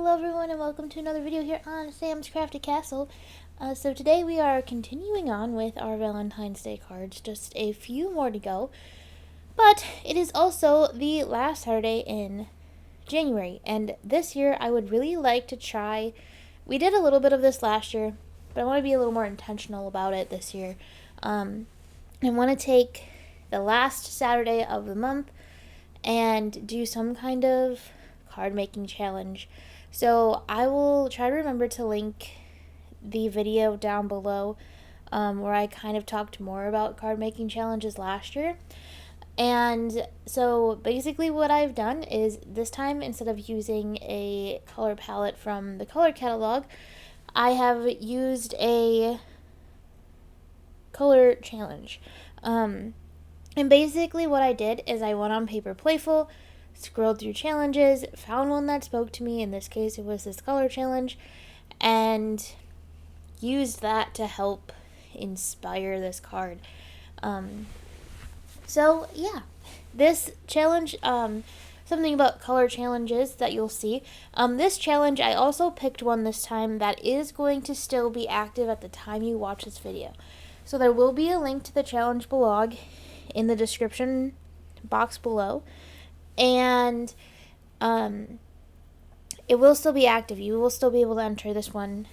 Hello everyone and welcome to another video here on Sam's Crafted Castle. So today we are continuing on with our Valentine's Day cards, just a few more to go. But it is also the last Saturday in January, and this year I would really like to try, we did a little bit of this last year, but I want to be a little more intentional about it this year. I want to take the last Saturday of the month and do some kind of card making challenge. So I will try to remember to link the video down below where I kind of talked more about card making challenges last year. And so basically what I've done is this time, instead of using a color palette from the color catalog, I have used a color challenge. And basically what I did is I went on Paper Playful, scrolled through challenges, found one that spoke to me. In this case, it was this color challenge, and used that to help inspire this card. So yeah, this challenge, something about color challenges that you'll see. This challenge, I also picked one this time that is going to still be active at the time you watch this video. So there will be a link to the challenge blog in the description box below. And it will still be active. You will still be able to enter this one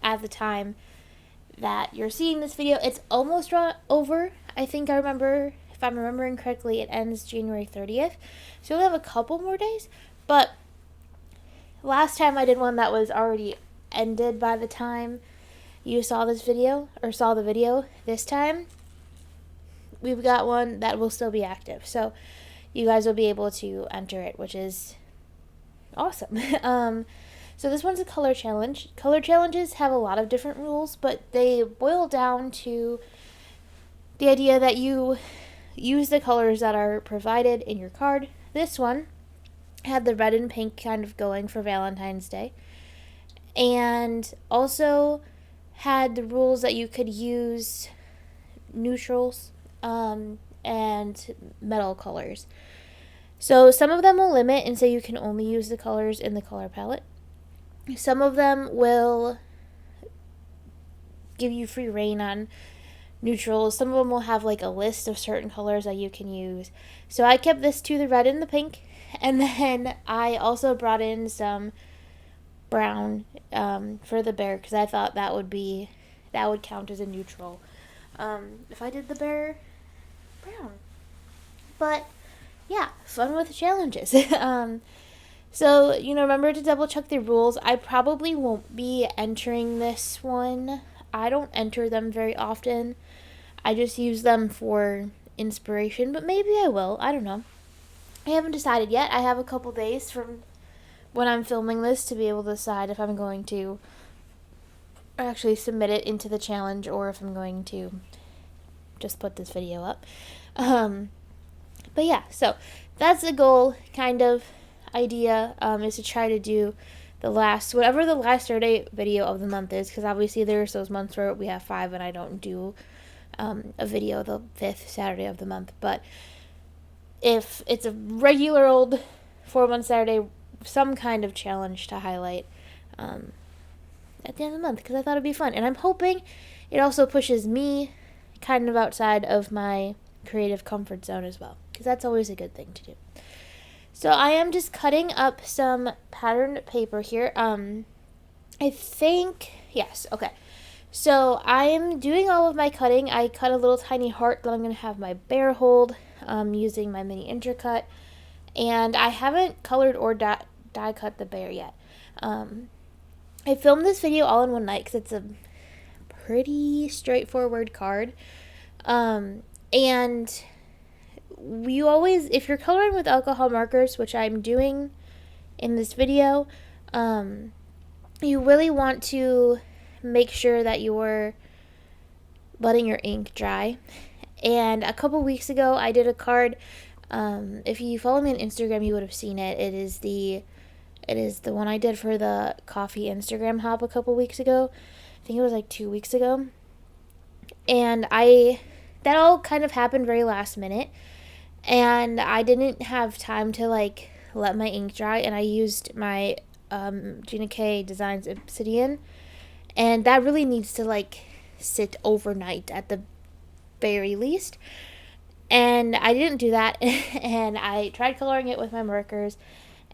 at the time that you're seeing this video. It's almost over. I think if I'm remembering correctly, it ends January 30th. So you'll have a couple more days. But last time I did one that was already ended by the time you saw this video, or saw the video. This time, we've got one that will still be active. So you guys will be able to enter it, which is awesome. So this one's a color challenge. Color challenges have a lot of different rules, but they boil down to the idea that you use the colors that are provided in your card. This one had the red and pink kind of going for Valentine's Day, and also had the rules that you could use neutrals, and metal colors. So some of them will limit and say you can only use the colors in the color palette. Some of them will give you free reign on neutrals. Some of them will have like a list of certain colors that you can use. So I kept this to the red and the pink, and then I also brought in some brown for the bear, because I thought that would count as a neutral. If I did the bear brown. But yeah, fun with challenges. So, remember to double check the rules. I probably won't be entering this one. I don't enter them very often. I just use them for inspiration, but maybe I will. I don't know. I haven't decided yet. I have a couple days from when I'm filming this to be able to decide if I'm going to actually submit it into the challenge or if I'm going to just put this video up. But yeah, so that's the goal, kind of idea, is to try to do whatever the last Saturday video of the month is, because obviously there's those months where we have 5 and I don't do a video the 5th Saturday of the month. But if it's a regular old 4-month Saturday, some kind of challenge to highlight at the end of the month, because I thought it'd be fun. And I'm hoping it also pushes me kind of outside of my creative comfort zone as well, because that's always a good thing to do. So I am just cutting up some patterned paper here. I think, yes, okay. So I am doing all of my cutting. I cut a little tiny heart that I'm going to have my bear hold, using my mini intercut. And I haven't colored or die cut the bear yet. I filmed this video all in one night because it's a pretty straightforward card. And you always, if you're coloring with alcohol markers, which I'm doing in this video, you really want to make sure that you're letting your ink dry. And a couple weeks ago, I did a card. If you follow me on Instagram, you would have seen it. It is the one I did for the coffee Instagram hop a couple weeks ago. I think it was like 2 weeks ago. And that all kind of happened very last minute. And I didn't have time to let my ink dry, and I used my Gina K Designs Obsidian, and that really needs to like sit overnight at the very least. And I didn't do that, and I tried coloring it with my markers,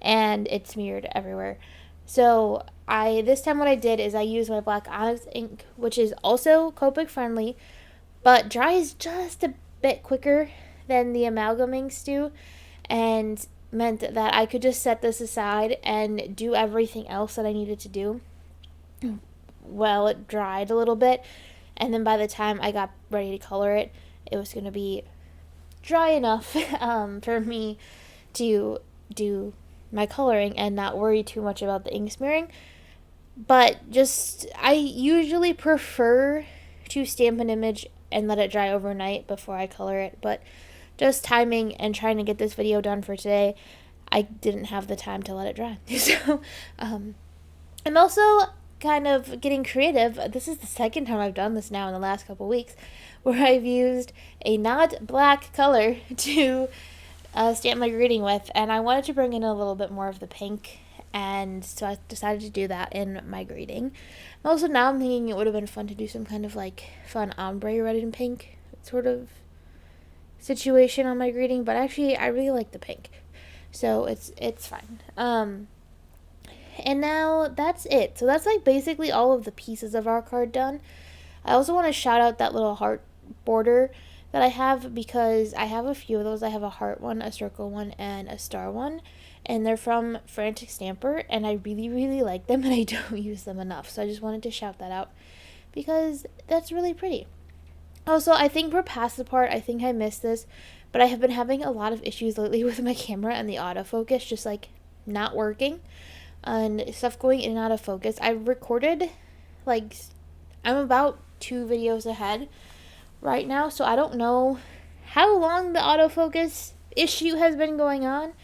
and it smeared everywhere. So this time what I did is I used my black onyx ink, which is also Copic friendly, but dries just a bit quicker than the amalgam inks do, and meant that I could just set this aside and do everything else that I needed to do while it dried a little bit. And then by the time I got ready to color it, it was going to be dry enough for me to do my coloring and not worry too much about the ink smearing. But just, I usually prefer to stamp an image and let it dry overnight before I color it. But just timing and trying to get this video done for today, I didn't have the time to let it dry. So, I'm also kind of getting creative. This is the second time I've done this now in the last couple weeks, where I've used a not black color to stamp my greeting with, and I wanted to bring in a little bit more of the pink, and so I decided to do that in my greeting. And also now I'm thinking it would have been fun to do some kind of like fun ombre red and pink sort of situation on my greeting, but actually I really like the pink, so it's fine. And now that's it. So that's like basically all of the pieces of our card done. I also want to shout out that little heart border that I have, because I have a few of those. I have a heart one, a circle one, and a star one, and they're from Frantic Stamper, and I really, really like them, and I don't use them enough. So I just wanted to shout that out because that's really pretty. Also, I think we're past the part, I think I missed this, but I have been having a lot of issues lately with my camera and the autofocus just like not working and stuff going in and out of focus. I recorded, like, I'm about 2 videos ahead right now, so I don't know how long the autofocus issue has been going on.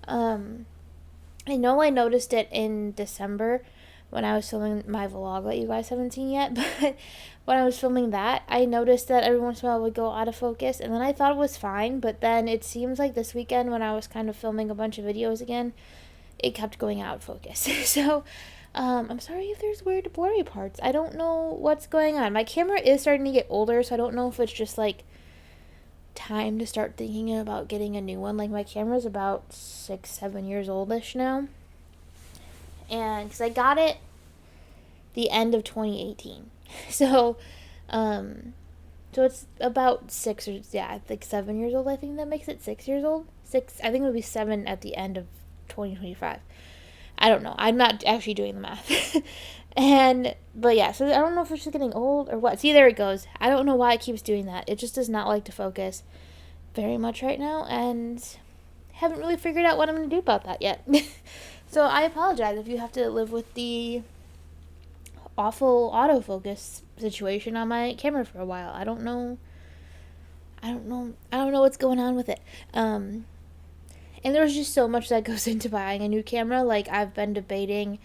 I know I noticed it in December when I was filming my vlog that you guys haven't seen yet, but when I was filming that, I noticed that every once in a while it would go out of focus, and then I thought it was fine, but then it seems like this weekend when I was kind of filming a bunch of videos again, it kept going out of focus. So I'm sorry if there's weird blurry parts. I don't know what's going on. My camera is starting to get older, so I don't know if it's just like time to start thinking about getting a new one. Like, my camera's about 6-7 years oldish now, and because I got it the end of 2018, so it's about 7 years old. I think that makes it 6 years old. I think it would be 7 at the end of 2025. I don't know. I'm not actually doing the math. But yeah, so I don't know if it's just getting old or what. See, there it goes. I don't know why it keeps doing that. It just does not like to focus very much right now, and haven't really figured out what I'm going to do about that yet. So I apologize if you have to live with the awful autofocus situation on my camera for a while. I don't know what's going on with it. And there's just so much that goes into buying a new camera. Like, I've been debating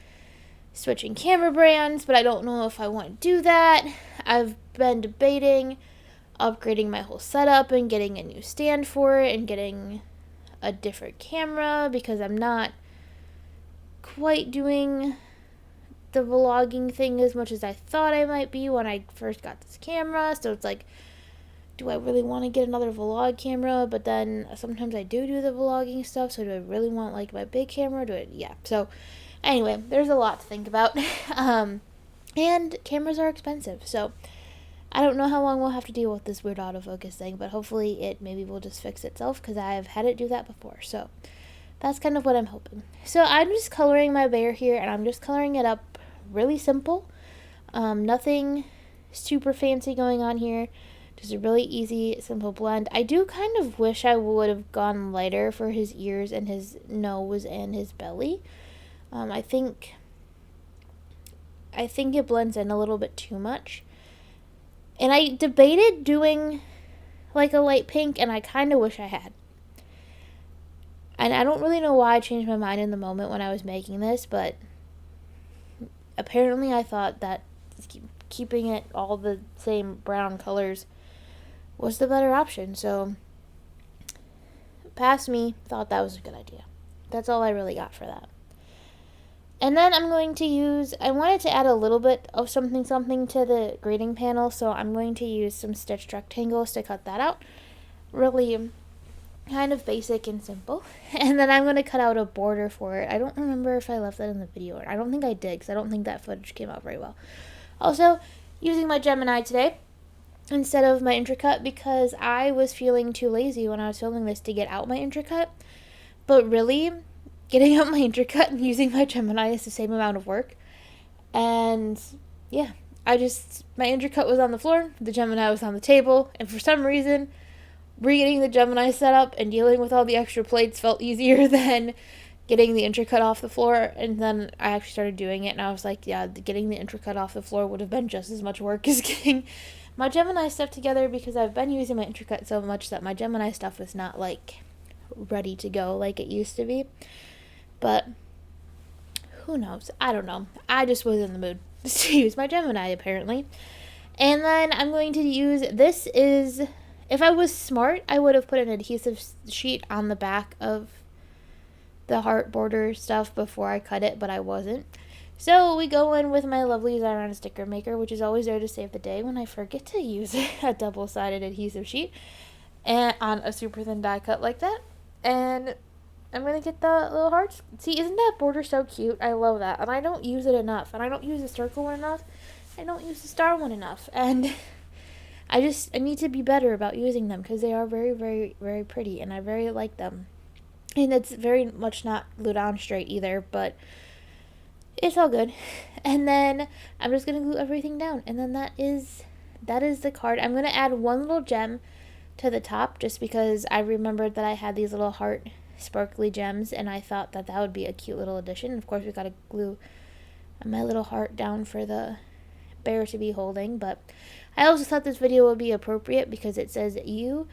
switching camera brands, but I don't know if I want to do that. I've been debating upgrading my whole setup and getting a new stand for it and getting a different camera, because I'm not quite doing the vlogging thing as much as I thought I might be when I first got this camera. So it's like, do I really want to get another vlog camera? But then sometimes I do the vlogging stuff, so do I really want like my big camera? So anyway, there's a lot to think about. And cameras are expensive, so I don't know how long we'll have to deal with this weird autofocus thing, but hopefully it maybe will just fix itself, because I've had it do that before. So that's kind of what I'm hoping. So I'm just coloring my bear here, and I'm just coloring it up really simple. Nothing super fancy going on here. Just a really easy, simple blend. I do kind of wish I would have gone lighter for his ears and his nose and his belly. I think it blends in a little bit too much. And I debated doing like a light pink, and I kind of wish I had. And I don't really know why I changed my mind in the moment when I was making this, but apparently I thought that keeping it all the same brown colors was the better option. So past me thought that was a good idea. That's all I really got for that. And then I'm going to use, I wanted to add a little bit of something to the grading panel, so I'm going to use some stitched rectangles to cut that out. Really kind of basic and simple. And then I'm going to cut out a border for it. I don't remember if I left that in the video, or I don't think I did, because I don't think that footage came out very well. Also, using my Gemini today instead of my intricate, because I was feeling too lazy when I was filming this to get out my intricate. But really, getting out my intricate and using my Gemini is the same amount of work. And yeah, my intricate was on the floor, the Gemini was on the table, and for some reason, getting the Gemini set up and dealing with all the extra plates felt easier than getting the intricate off the floor. And then I actually started doing it, and I was like, yeah, getting the intricate off the floor would have been just as much work as getting my Gemini stuff together, because I've been using my intricate so much that my Gemini stuff is not like ready to go like it used to be. But who knows? I don't know. I just was in the mood to use my Gemini, apparently. And then I'm going to use, if I was smart, I would have put an adhesive sheet on the back of the heart border stuff before I cut it, but I wasn't. So we go in with my lovely Xyron sticker maker, which is always there to save the day when I forget to use a double-sided adhesive sheet and on a super thin die cut like that. And I'm going to get the little hearts. See, isn't that border so cute? I love that. And I don't use it enough. And I don't use the circle one enough. I don't use the star one enough. And I need to be better about using them, because they are very, very, very pretty. And I very like them. And it's very much not glued on straight either, but it's all good. And then I'm just going to glue everything down. And then that is the card. I'm going to add one little gem to the top, just because I remembered that I had these little heart sparkly gems, and I thought that would be a cute little addition. Of course, we got to glue my little heart down for the bear to be holding, but I also thought this video would be appropriate because it says you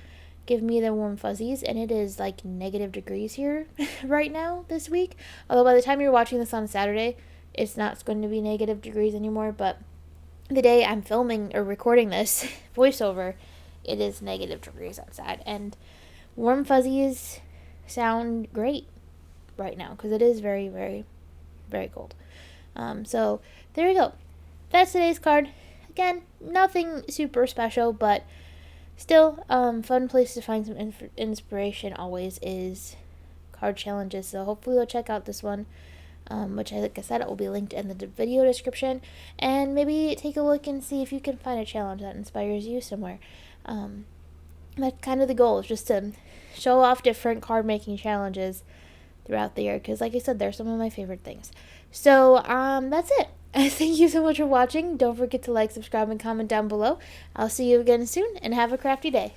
give me the warm fuzzies, and it is like -degrees here right now this week. Although by the time you're watching this on Saturday, it's not going to be -degrees anymore, but the day I'm filming or recording this voiceover, it is -degrees outside, and warm fuzzies sound great right now because it is very, very, very cold. So there we go. That's today's card. Again, nothing super special, but still fun place to find some inspiration always is card challenges. So hopefully you'll check out this one, which, like I said, it will be linked in the video description, and maybe take a look and see if you can find a challenge that inspires you somewhere. That's kind of the goal, is just to show off different card making challenges throughout the year, because like I said, they're some of my favorite things. So that's it. Thank you so much for watching. Don't forget to like, subscribe, and comment down below. I'll see you again soon, and have a crafty day.